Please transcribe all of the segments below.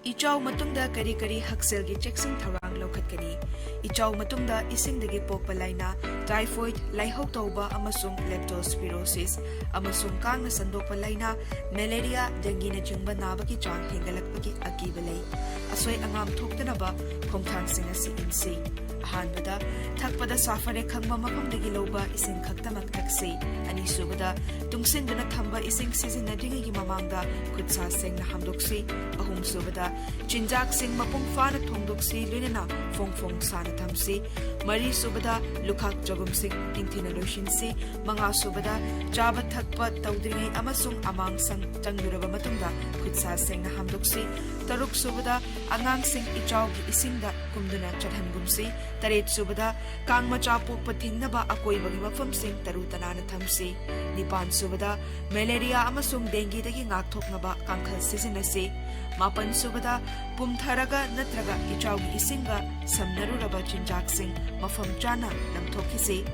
Ichaw matungda kari-kari hakselgi checksing tharang lawkhatkani. Ichaw matungda isingdagi pokpa laina, typhoid, laihok tauba amasung leptospirosis, amasung kang na sandokpa laina, malaria, dengue na jingba nabaki chang hingalakpaki akibalay. Asoy angam thuktanaba khongthang singa si insi. Ahanbada, thakpada safare khangma mafamdagi lawba ising khaktamak taksi. Anisubada, tungsinduna thamba ising sizinadringi mamangda khutsa sing na hamdoksi. Ahumsubada, Chinjak sing mapung fana thongdoksi lunena fong sana thamsi. Mari subada lukhak jogum sing tingthina loishinsi. Manga subada chaba thakpa tawdringi amasung amang sang changluraba matungda khutsa sing na hamdoksi. Taruk subada angang sing ichaw gi isingda kumduna chathangumsi. Taret subada kang macha pokpa thingnaba akoibagi mafam sing taru tanana thamsi. Nipan subada malaria amasung dengue dagi ngakthoknaba kangkhal sizinasi. Mapan subada pumtharaga natraga ichawgi isinga samnaruraba chinjaksing mafam chana namthokisi.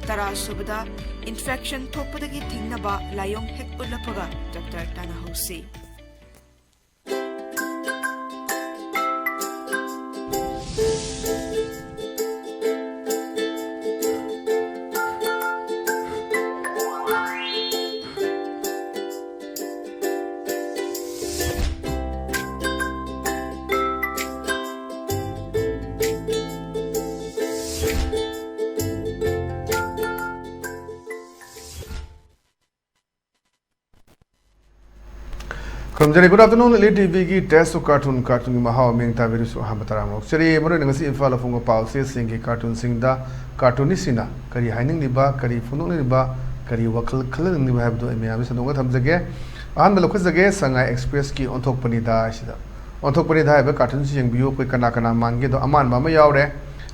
Tara subada infection thokpadagi thingnaba layong hek ulapaga Dr. Tanahausi. Good afternoon, Lady Vigi, Test of Cartoon Mahaw Ming Tavirus Hamataram. Seri Morangasi Infala Fungo Pulse, Singi Cartoon Singda, Cartoonisina, Kari Hining Niba, Kari Funung Niba, Kari Wakal Kalan Nibabdo, and Miamis and Watamzage, and the Lokazage, Sanga Express Key on Tokpanida Shida. On Tokpanida, have a cartoon sing view, Kanakana Mangedo, Aman Mama Yaure,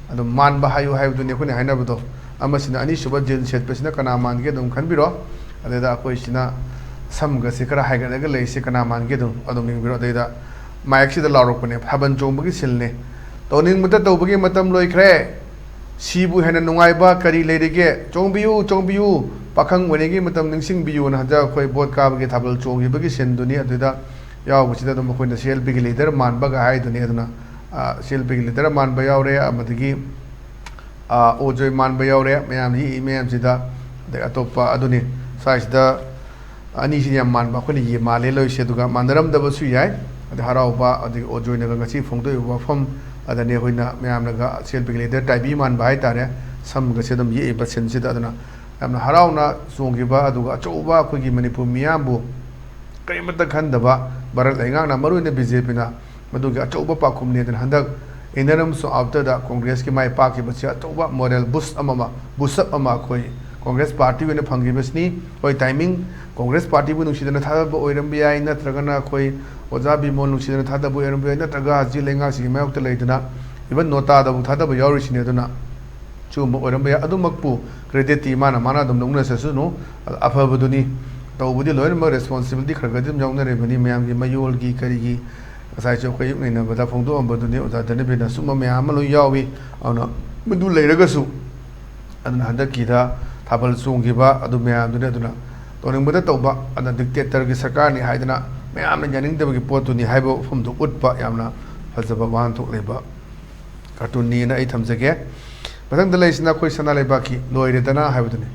and the Man Bahayu have the Nikuni Hanabudo, Amasina Anishuba Jil Shed Pesina Kana Mangedum Canbiro, and the Aquashina. Some Gasikara Haganaga lay Sikana Mangedum, Adaming Biro, Maxi the Laropone, Haban Jombagi Silne. Toning Mutatobugi Matam Loicre, Shibu Hananungaiba, Kari Lady Gay, Chombiu, Pakang Winigi Matam Ningsing Biu and Haja Koi Board Kabagi Tabal Chongi Bagisin Dunia Dida, Yaw, which is the Mokunda Shell Big Leader, Man Baga High Dunedana, Shell Big Leader, Man Bayaure, Amatigi, Ojoy Man Bayaure, Mayam Zida, the Atopa Aduni, size the Anisian man, Bakuni, Malelo, Sheduga, Mandaram, the Basuyai, the Harauba, the Ojo Nagasi, Fondo, from the Nehuina, Mayamaga, Silpiglator, Taibiman, Baitare, some Gasedum Ye, but Sensidadana, and Harauna, Songiba, Duga, Choba, Kugi Manipu, Miambu, Krimata Kandaba, Baratangana, Maru in the Bizepina, Maduga, Choba Pakum, and Handak, in the so after the Congress, my party, but Toba, Model, Bus Amama, Busa Amakoi. Congress Party when a Pangibasni, or timing, Congress Party when Ushidana Taba, Oirambia, Natragana, Koi, Ozabi Mon, Ushidana Tata, Oirambia, Natraga, Zilengas, Melta Latana, even Nota, the Tata, Yorish Nedana, Chum, Oirambia, Adumakpu, Crediti, Mana, Dum Sasuno, Afabuduni, Tawudi, Lorma, responsibility, Kragadim, Young Revenue, Mayam, Mayolgi, Karigi, as I choke in a Batafondo, but the Danibina, Suma Mayamalu Yawi, on a Medu Legasu, and Hadakida. Tabal Sungiba, Adumia, Duneduna, Toning Mutatoba, and the dictator Gisakani Haidana, Mayam and Yaning the report to the Hibo from the Woodpa Yamna, Hazabawan to labor. Cartoonina items again. But then the Laisina question Alebaki, Loidana Havidani.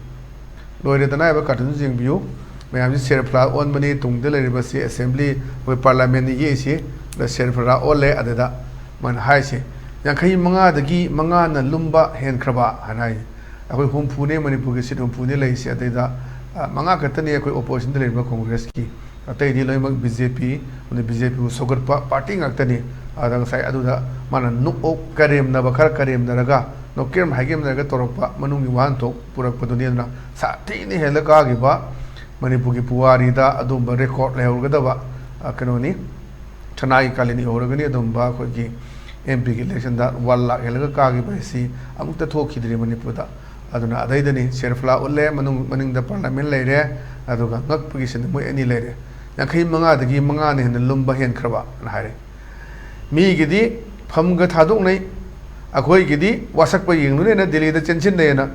Loidana have a cartoon view, Mayam Serpla on money to the Liberty Assembly with Parliament Yesi, the Serpra Ole Adeda, Man Haisi, Yankai Manga, the Gi, Manga, and Lumba, Hen Kraba, Hanai. Aku Pune Manipur sit on Pune Lay said that Manga Katani opposition to Labour Congress key. A tidy Lima BJP on the BJP Sogar party Actani, Adang Sai Aduda, Mana no Karim Nabakar Karim Naraga, no Kerm Hagim Naga Toropa, Manungi Wanto, Pura Podoniana, Satini Helakagiba, Manipuki Puarida, Adumba record Leogadava, Akanoni, Tanai Kalini Oragani, Dumba, MP election that Walla Helakagi by sea, among the Toki Maniputa. Aduna Adani, Sherfla Ole, Manning the Parliament later, Aduga, not position any later. Yakim Manga, the Gimangani and the Lumba Hen Kraba and Harry. Me Gidi, Pamga Tadone, Akoi Gidi, Wasakpa Yununa, delay the Chenchin Dana,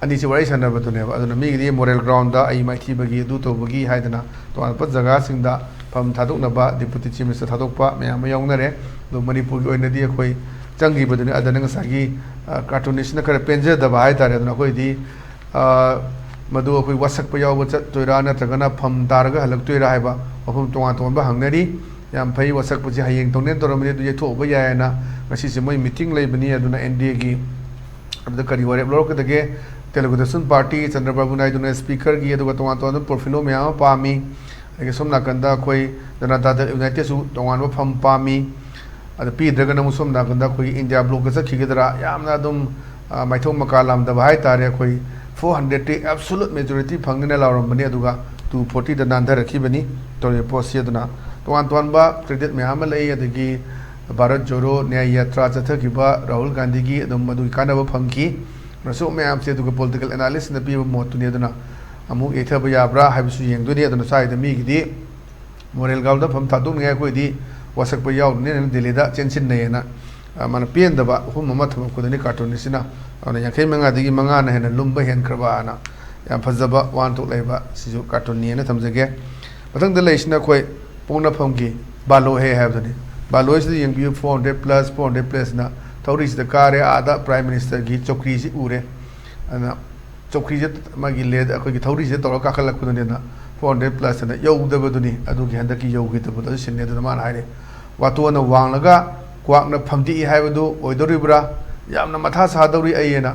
and this way, Sanabatu never. Aduna Migi, Morel Grounda, I might Tibagi, Duto Bagi, Haidana, to Alpazagasinda, ꯐꯝ ꯊꯥꯗꯣꯛꯅꯕ deputy chief minister ꯊꯥꯗꯣꯛꯄ ꯃꯌꯥꯝ ꯑꯃ ꯌꯥꯎꯅꯔꯦ ꯑꯗꯣ ꯃꯅꯤꯄꯨꯔꯒꯤ ꯑꯣꯏꯅꯗꯤ ꯑꯩꯈꯣꯏ ꯆꯪꯈꯤꯕꯗꯨꯅꯤ ꯑꯗꯨꯅ ꯉꯁꯥꯏꯒꯤ ꯀꯥꯔꯇꯨꯅꯤꯁꯅ ꯈꯔ ꯄꯦꯟꯖꯗꯕ ꯍꯥꯏꯇꯥꯔꯦ ꯑꯗꯨꯅ ꯑꯩꯈꯣꯏꯗꯤ ꯃꯗꯨ ꯑꯩꯈꯣꯏ ꯋꯥꯁꯛꯄ ꯌꯥꯎꯕ ꯆꯠꯇꯣꯏꯔꯥ ꯅꯠꯇ꯭ꯔꯒꯅ ꯐꯝ ꯇꯥꯔꯒ ꯍꯜꯂꯛꯇꯣꯏꯔꯥ ꯍꯥꯏꯕ ꯋꯥꯐꯝ ꯇꯣꯉꯥꯟ ꯇꯣꯉꯥꯟꯕ ꯍꯪꯅꯔꯤ ꯌꯥꯝ ꯐꯩ ꯋꯥꯁꯛꯄꯁꯤ ꯍꯌꯦꯡ ꯇꯧꯅꯦꯅ ꯇꯧꯔꯝꯕꯅꯤ ꯑꯗꯨ ꯌꯩꯊꯣꯛꯎꯕ ꯌꯥꯏꯑꯅ ꯉꯁꯤꯁꯦ ꯃꯣꯏ ꯃꯤꯇꯤꯡ ꯂꯩꯕꯅꯤ ꯑꯗꯨꯅ NDAꯒꯤ ꯑꯗꯨꯗ ꯀꯔꯤ ꯋꯥꯔꯦꯞ ꯂꯧꯔꯛꯀꯗꯒꯦ ꯇꯦꯂꯨꯒꯨ ꯗꯦꯁꯟ ꯄꯥꯔꯇꯤ ꯆꯟꯗ꯭ꯔꯕꯥꯕꯨ ꯅꯥꯏꯗꯨꯅ ꯁ꯭ꯄꯤꯀꯔꯒꯤ ꯑꯗꯨꯒ ꯇꯣꯉꯥꯟ ꯇꯣꯉꯥꯟꯕ ꯄꯣꯔꯐꯤꯅꯣ ꯃꯌꯥꯝ ꯑꯃ ꯄꯥꯝꯃꯤ ꯑꯗꯒꯤ ꯁꯣꯝ ꯅꯥꯀꯟꯗ ꯑꯩꯈꯣꯏ ꯖꯅꯇꯥ ꯗꯜ ꯌꯨꯅꯥꯏꯇꯦꯗꯁꯨ ꯇꯣꯉꯥꯟꯕ ꯐꯝ ꯄꯥꯝꯃꯤ ꯑꯗ ꯄꯤꯗ꯭ꯔꯒꯅ ꯑꯃꯨꯛ ꯁꯣꯝ ꯅꯥꯀꯟꯗ ꯑꯩꯈꯣꯏ ꯏꯟꯗꯤꯌꯥ ꯕ꯭ꯂꯣꯛꯇ ꯆꯠꯈꯤꯒꯗ꯭ꯔꯥ ꯌꯥꯝꯅ ꯑꯗꯨꯝ ꯃꯥꯏꯊꯣꯡ ꯃꯀꯥ ꯂꯥꯝꯗꯕ ꯍꯥꯏꯇꯥꯔꯦ ꯑꯩꯈꯣꯏ 400टी ꯑꯦꯕꯁꯣꯂꯨꯠ ꯃꯦꯖꯣꯔꯤटी ꯐꯪꯅꯤꯅ ꯂꯥꯎꯔꯝꯕꯅꯤ ꯑꯗꯨꯒ 240ꯗ ꯅꯥꯟꯊꯔꯛꯈꯤꯕꯅꯤ ꯇꯧꯔꯤꯕ ꯄꯣꯠꯁꯤ ꯑꯗꯨꯅ ꯇꯣꯉꯥꯟ ꯇꯣꯉꯥꯟꯕ ꯀ꯭ꯔꯦꯗꯤꯠ ꯃꯌꯥꯝ ꯑꯃ ꯂꯩ ꯑꯗꯒꯤ ꯚꯥꯔꯠ ꯖꯣꯔꯣ ꯅ꯭ꯌꯥय ꯌꯥꯇ꯭ꯔꯥ ꯆꯠꯊꯈꯤꯕ ꯔꯥꯍꯨꯜ ꯒꯥꯟꯙꯤꯒꯤ ꯑꯗꯨꯝ ꯃꯗꯨꯒꯤ ꯀꯥꯟꯅꯕ ꯐꯪꯈꯤ ꯃꯁꯨ ꯃꯌꯥꯝꯁꯦ ꯑꯗꯨꯒ ꯄꯣꯂꯤꯇꯤꯀꯦꯜ ꯑꯦꯅꯥꯂꯤꯁꯅ ꯄꯤꯕ ꯃꯣꯠꯇꯨꯅꯤ ꯑꯗꯨꯅ ꯑꯃꯨꯛ ꯌꯩꯊꯕ ꯌꯥꯕ꯭ꯔꯥ ꯍꯥꯏꯕꯁꯨ ꯌꯦꯡꯗꯣꯏꯅꯤ ꯑꯗꯨꯅ ꯁ꯭ꯋꯥꯏꯗ ꯃꯤꯒꯤꯗꯤ ꯃꯣꯔꯦꯜ ꯒ꯭ꯔꯥꯎꯟꯗ ꯐꯝ ꯊꯥꯗꯣꯛꯅꯤꯡꯉꯥꯏ ꯑꯩꯈꯣꯏꯗꯤ ꯋꯥꯁꯛꯄ ꯌꯥꯎꯗꯅꯦꯅ ꯗꯦꯜꯂꯤꯗ ꯆꯦꯟꯁꯤꯟꯅꯩꯌꯦꯅ ꯃꯥꯅ ꯄꯦꯟꯗꯕ ꯑꯍꯨꯝ ꯑꯃ ꯊꯝꯃꯛꯄꯗꯨꯅꯤ ꯀꯥꯔꯇꯨꯅꯤꯁꯁꯤꯅ ꯑꯗꯨꯅ 55ꯗꯒꯤ 5ꯅ ꯍꯦꯟꯅ ꯂꯨꯝꯕ ꯍꯦꯟꯈ꯭ꯔꯕꯅ ꯌꯥꯝ ꯐꯖꯕ ꯋꯥꯍꯟꯊꯣꯛ ꯂꯩꯕ ꯁꯤꯁꯨ ꯀꯥꯔꯇꯨꯟꯅꯤꯅ ꯊꯝꯖꯒꯦ ꯃꯊꯪꯗ ꯂꯩꯁꯤꯅ ꯑꯩꯈꯣই ꯄꯣꯛꯅꯐꯝꯒꯤ ꯕꯥꯂꯣꯍꯦ ꯍꯥꯏꯕꯗꯨꯅꯤ ꯕꯥꯂꯣꯍꯦꯁꯤꯗ ꯌꯦꯡꯕꯤꯌꯨ 400 प्लसना थौरीसीद कारे आदा प्राइम मिनिस्टर की चौकरीसी उरे अना चौकरीसे मागी लेद अखोगी थौरीसीद तौर काखलक्पदुनेना 400 प्लस ना यौदबदुनी अदुगी हंदकी यौगिदबदु सिन्ने दु मान हाइरे वातोना वांगलगा क्वाकना फमदी हाइबदु ओइदोरिब्रा यामना मथा सादौरी अयेना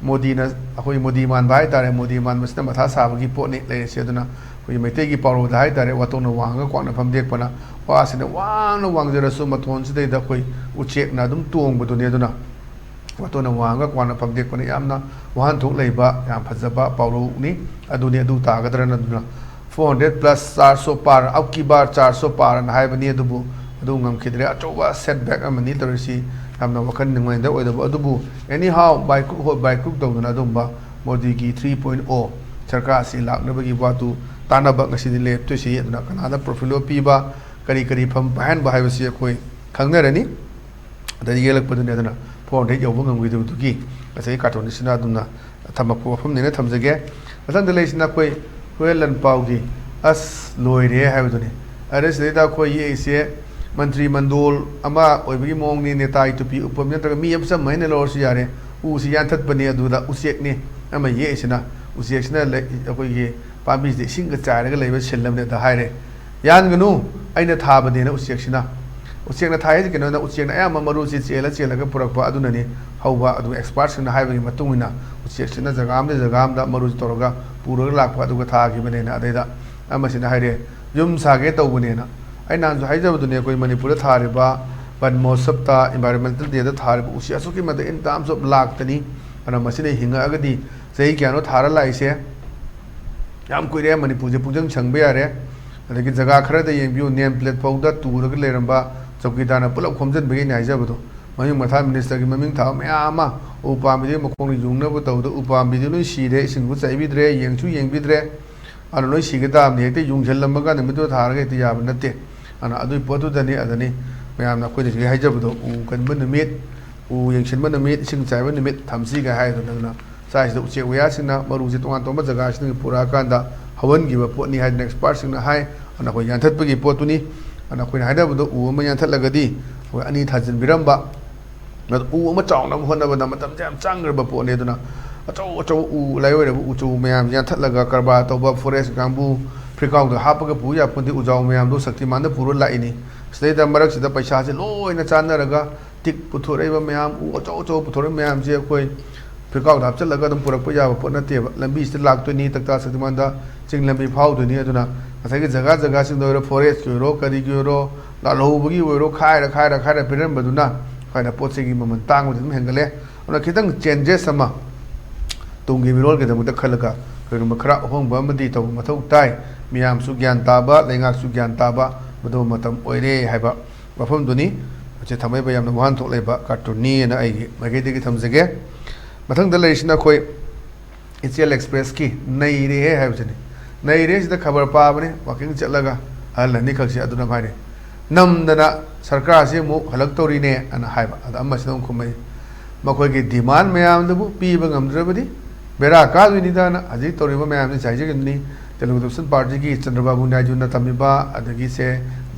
मोदीना अखोई मोदी मान बाय तारे मोदी मान मसना मथा साबगी पोने लेसे अदुना अखोई मैतेगी पारोदा हाइ तारे वातोना वांगा क्वाकना फमदेकपना वासिना वांगना वांगजरसु मथोनसिदै दा अखोई उचेकना दुम तोंगबदुने अदुना वातोना वांगा क्वाकना फमदेकपना यामना वाहनथोक लैबा याम फजबा पाउरोनी अदुने अदु तागदरना अदुना 400 प्लस 400 पार अब की बार 400 पार न हाइबनी अदुबु अदु ngam अचौबा सेटबैक अमनी तरिसी हमना वखन निंगैदा ओइदबु अदुबु एनी हाउ बाय कुक तौदना अदुबा मोदी की 3.0 सरकार से लाकनबगी वातु तानबा ngasi लेपतोसी अदुना कनादा प्रोफिलो पीबा करी करी फम बहन बाहाइबसी अखोई खंगनरनी अदि येलकपदुने अदुना 400 यौबु ngam असै कार्टूनिस्टना अदुना थमकु वफम नेना थमजगे मथंद लेसिना अखोई हुएलन पाउगी अस लोइरे हाइबदुने अरेसलेदा अखोई येसे मंत्री मंडोल अमा ओइबगी मोंगनी नेताई तुपी उपम नत्रग मी अबसम मैने लोरसि यारे उसी यानथतपने अदुदा उसेकने अमा येसिना उसेक्सना अखोई पाबी दे सिंग चारगा लेबा सिलमने दा हाइरे यानगनु अइना थाबदेना उसेक्सना उसेक्ना थाइ केनोना उसेक्ना अयाम मरुसि चेलगा पुरकपा अदुनने हौबा अदु एक्सपर्ट्सना हाइबगी मतुंगिना उसेक्सना जगामदा मरुसि तोरगा पुरगा लाकपा अदुगा थागिबनेना अदैदा अमसिना हाइरे युम सागे तौबनेना अनाजु हाइजबदुने कोई मणिपुर थारिबा वन महोत्सवता इन्वायरमेंटल डे थारिबा उसी असुकी मद इन टर्म्स ऑफ लाखतनी अना मसिने हिंगागदी सही क्यानो थारा लाइसे याम कुइरे मणिपुर जे पुजंग छंगबे यारे अदगी जगह खरदा येंबियो नेम प्लेट फाउदा तुरग लेरंबा चौकीदाना पुलप खोमजनबगे नाइजबदो मयुंग मथा मिनिस्टर की ममिंग था मयामा उपामिदे मखोंग युंगनबो तौदो उपामिदे नो सिरे सिंगु चाइबिद्रे येंगसु येंबिद्रे अनु नो सिगदाम नेते युंगझलमगा नमिदो थारगे ते याब नते अना अदुई पोतुदनी अदनी मयामना कोइ जे हाइजबदो उ कनब नमित उ येंगसिनब नमित सिंग चाइब नमित थमसी गा हाइदोना साइसदो उचे वयासिना मरुजे तोंगा तोंबा जगह सिंग पुरा कांदा हवनगिबा पोटनी हाइद एक्सपर्ट सिंग हाइ अना कोइ यानथतपगी पोतुनी अना कोइ हाइदबदो उ अमा यानथतलगदी कोइ अनि थाजिन बिरंबा मद उ अमा चाउना होनबदा मतम जाम चांगरबा पोने दुना अचौ उ लाइवरबु उचौ मयाम यानथतलगा करबा तौबा फॉरेस्ट गांबु फ्रिकाउद हापगा पुया पुंदि उजाउ मयाम दो शक्तिमान द पुरो लाइनी स्टेदा मरक सिदा पैसा से लोइना चानरगा टिक पुथोरैबा मयाम उ अचौ पुथोरै मयाम जे कोइ फ्रिकाउद हापचलगा दम पुरक पया पोट नतेबा लंबी से लाक्तोनी तक्ता शक्तिमान दा चिंग लंबी फाउदोनी अदुना असागे जगह सिंग दोरो फॉरेस्ट की ओरो करी की ओरो लालौबगी ओरो खायरा पिरंबदुना खायना पोचेगी ममन तांगबदुम हेंगले उना खितंग चेंजेस समा तुंगी मिरोल के दमुदा खलगा करुम खरा होंबा मदी तब मथौ ताई मियाम सु ज्ञान ताबा लेंगा सु ज्ञान ताबा मदो मतम ओइरे हाइबा वफम दुनी अचे थमै बयाम न वहान थोक लेबा कार्टूनी न आइगी मगेदगी थमजगे मथंग द लेसिना कोइ इचेल एक्सप्रेस की नैरे हाइबजनी नैरे सिदा खबर पाबने वाकिंग चलगा हलनी खक्सी अदुना भाइने नमदना सरकार से मु हलक तोरीने अना हाइबा अदा अमसिदम खुमै मखोइगी डिमांड मयाम दबु पीबा ngमद्रबदी बेरा कालविनिदाना हजि तोरिबा मयाम से चाइजगनी तेलुगु देशम पार्टी की चंद्रबाबू नायडू ना थमीबा अदगी से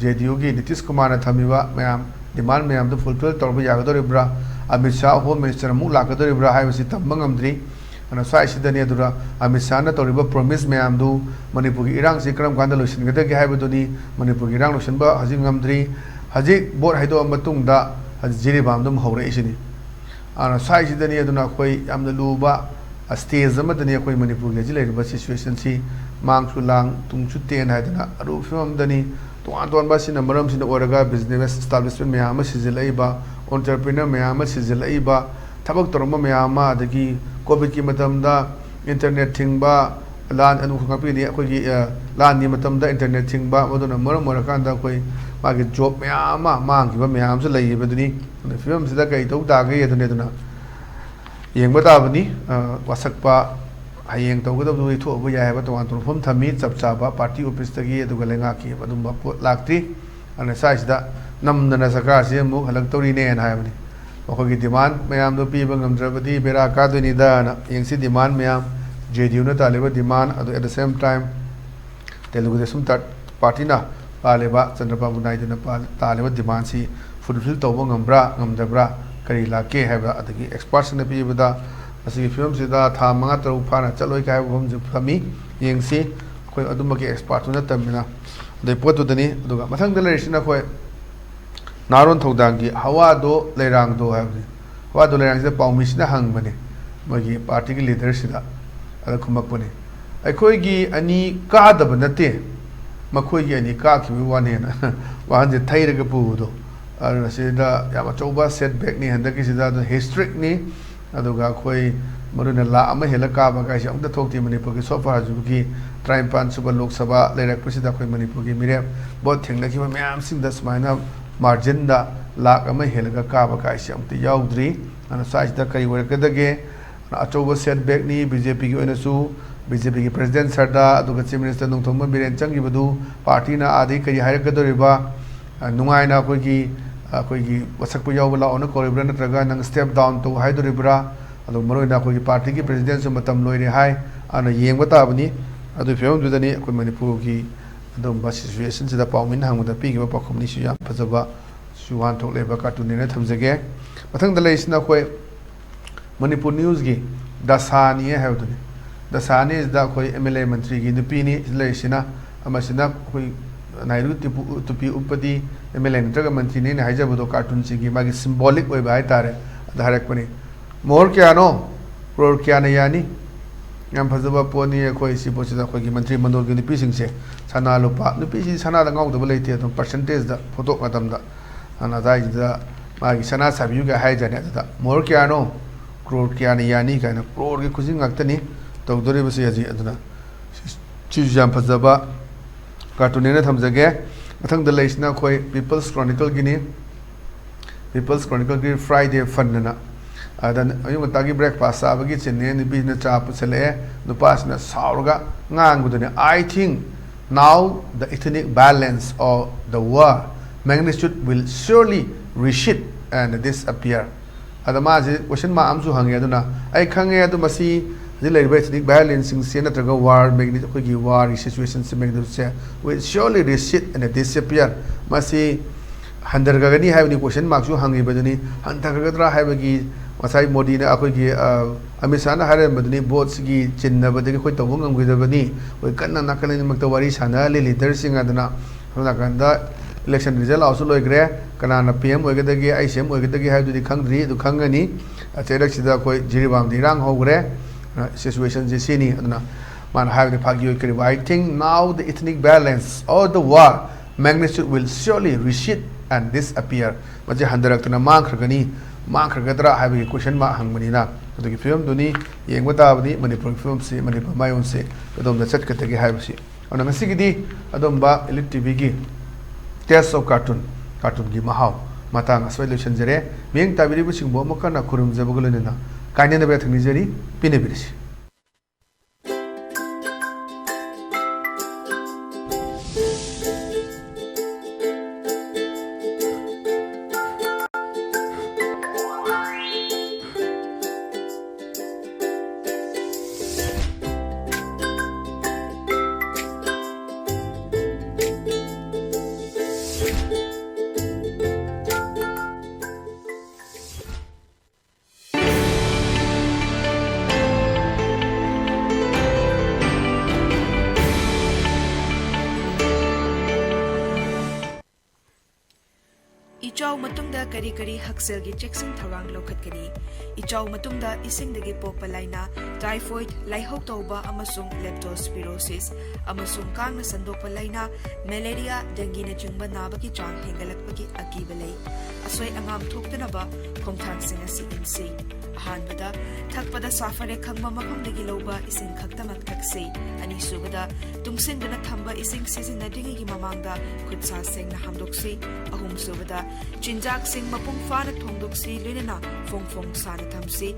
जेडीयू की नीतीश कुमार ना थमीबा मैम डिमांड मैम फुलफिल तौर यागदोरिब्रा अमित शाह होम मिनिस्टर अमुक लाकदोरिब्रा हाइबसी तंबा ngamdri ana swaisida dura Amit Shah ना तौरिबा प्रॉमिस मैम मणिपुर की इरांग से क्रम कांदा लोसिनगदगे हाइबदुनी मणिपुर की इरांग लोसिनबा हजिक ngamdri हजिक बोट हाइदो मतुंगदा जिरिबाम दुम हौरेसिनी ana swaisida khoi yamna luba stage amadani khoi manipur ge jilaiba situation si mangsu lang tungchu ten haidana aru film dani ton ba sina maram sina oraga business establishment me ama sijilaiba entrepreneur me ama sijilaiba thabak torma me ama adagi covid ki matamda internet thingba lan anu khapi ni khoi gi lan ni matamda internet thingba modona maram morakanda khoi magi job me ama mang ki ba me am se laiba duni film sida kai tau da ge yadune duna yeng bani wasakpa hayeng tawgadabu ithobu ya haba tawan turfum thami chapchaba party office tagi aduga lenga ki adumba pot lakti ana saisda namdana sakar se mu halak tori ne an hayabani okogi demand mayam do pi bangam drabadi bera ka duni da na yengsi demand mayam JDU na taleba demand adu at the same time Telugu Desum party na paleba Chandrababu Naidu na taleba demand si fulfill tawba ngambra ngamdabra kari lake haba adagi experts na pi bada asigi film sida tha manga taru phana chaloi kai bom ju phami yengsi khoi adumagi expert na tamina de potu dani aduga mathang dala risina khoi naron thodang gi hawa do leirang do habni hawa do leirang sida paumi sina hang bane magi party gi leader sida ala khumak bane akhoi gi ani ka da banate makhoi gi ani ka ki wane na wan je thairaga pu do ara sida yama choba setback ni handaki sida do historic ni aduga khoi maruna la ama hela ka ba kai amda thokti manipur ki so far ju ki trim pan suba lok sabha lerak presida khoi manipur ki mire bot thengna ki mayam sim das maina margin da la ama hela ka ba kai si amti yaudri ana size da kai work da ge achoba setback ni BJP ki oina su BJP ki president sarda aduga chief minister nong thongma biren changi badu party na adi kai hair ka doriba nungai na khoi ki कोई वसक पे याव लाओ न कोरिब्रा नत्रगा नंग step down तो high दोरिब्रा अदो मरोइना कोई party की प्रेसिडेंट से मतम लोइरे हाई आना येंग बताबनी अदो फिल्म जुदनी कोई मणिपुर की अदो बस सिचुएशन से द पाउमिन हांगदा पीगे पखमनी सु याम फजबा सुवान थोलेबा कार्टून ने थमजगे मथंग द लेसना कोई मणिपुर न्यूज़ की दसानी है हदनी दसानी इज द कोई एमएलए मंत्री की नुपीनी लेसिना अमसिना कोई नायरू तुपी उपदी एमएलए नत्रगा मंत्री ने हाइजबदो कार्टून सिगी मागी सिंबॉलिक ओइ बाय तारे धारकपनी मोर क्यानो क्रोर क्याने यानी याम फजबा पोनी अखोइ सिपोसिदा अखोइ मंत्री मंडल की नुपी सिंगसे सना लुपा नुपी सि सना दा गाउदबा लेते तो परसेंटेज दा फोटो मतमदा अना दाइ दा मागी सना साबियु ga हाइ जाने दा मोर क्यानो क्रोर क्याने यानी काना क्रोर की खुजिंग ngakतनी तौदरे बसे हजि अदना चीज याम फजबा कार्टून ने थमजगे मथंग द लेसना खोई पीपल्स क्रॉनिकल गिनी पीपल्स क्रॉनिकल की फ्राइडे फन अदन अयु तागी ब्रेकफास्ट आबगी चेने नि बिजने चाप चले नुपासना सावरगा nganguदने I think now the ethnic balance of the war magnitude will surely recede and disappear adama je question ma amsu hange aduna ai khange adu masi the ethnic violence in Senator war magnitude war situation se will surely recede and disappear masi handargani have ni question mark su hangi badani hantargadra have gi masai modi na akoi gi amisana hare badani boats gi chinna badagi khoi tawung ngam gidabani oi kanna nakani makta wari sana le leader sing adana hona kanda election result also loigre kana na PM oigadagi ICM oigadagi have di khangri du khangani acherak sida koi jiribam dirang hogre situation je sini aduna man have the phagyo kri I think now the ethnic balance or the war magnitude will surely recede and disappear maje handaraktana mangkhagani mangkhagadra have a question ma hangmani na to film duni yengba tabani manipur film se manipur mayon se adom da chat katagi have si ona ngasi gidi adom ba elite tv gi test of cartoon gi mahaw matang solution jere meng tabiri bu singbo makana khurum jabugulena na kaine na be thangni jeri pine birisi Ichau matungda kari hakselgi checksing tharang lokhatkani. Ichau matungda isingdagi pokpa laina typhoid, laihok tauba amasung leptospirosis amasung kangna sandokpa laina malaria, dengue na chingba nabaki chang hengalakpagi akiba lay. Asway angam thoktanaba khongthang asi insi. Ahanbada thakpada safare khangma mafamdagi loba ising khaktamak thakse. Anisubada tungsindana thamba ising sizinadingi mamangda khutsa seng na hamdokse. Ahumsubada chinjak sing mapung fana thongdokse lunana fongfong sana thamse.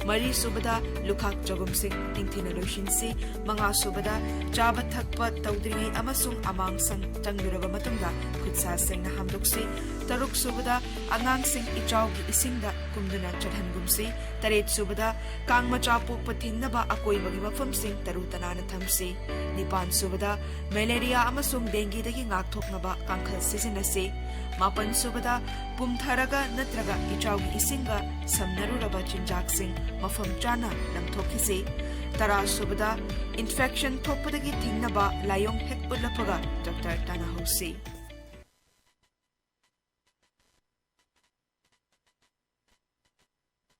Mari subada lukhak jogum sing tingthina loishinse. Manga subada chaba thakpa tawdringai amasung amang sang tangduraba matungda khutsa seng na hamdokse. Taruk subada angang sing ichaw gi isingda kumduna chadhangumse. Taret subada kang macha pokpa thingnaba akoi bagi mafam sing tarutanana thamse. Nipan subada malaria amasung dengue dagi ngakthoknaba kangkhal sisinase. Mapan subada pumtharaga natraga ichaw gi isinga samnaruraba chinjak sing mafam chana langthokise. Tara subada infection thokpadagi thingnaba layong hekpulapaga Dr. Tana Hose.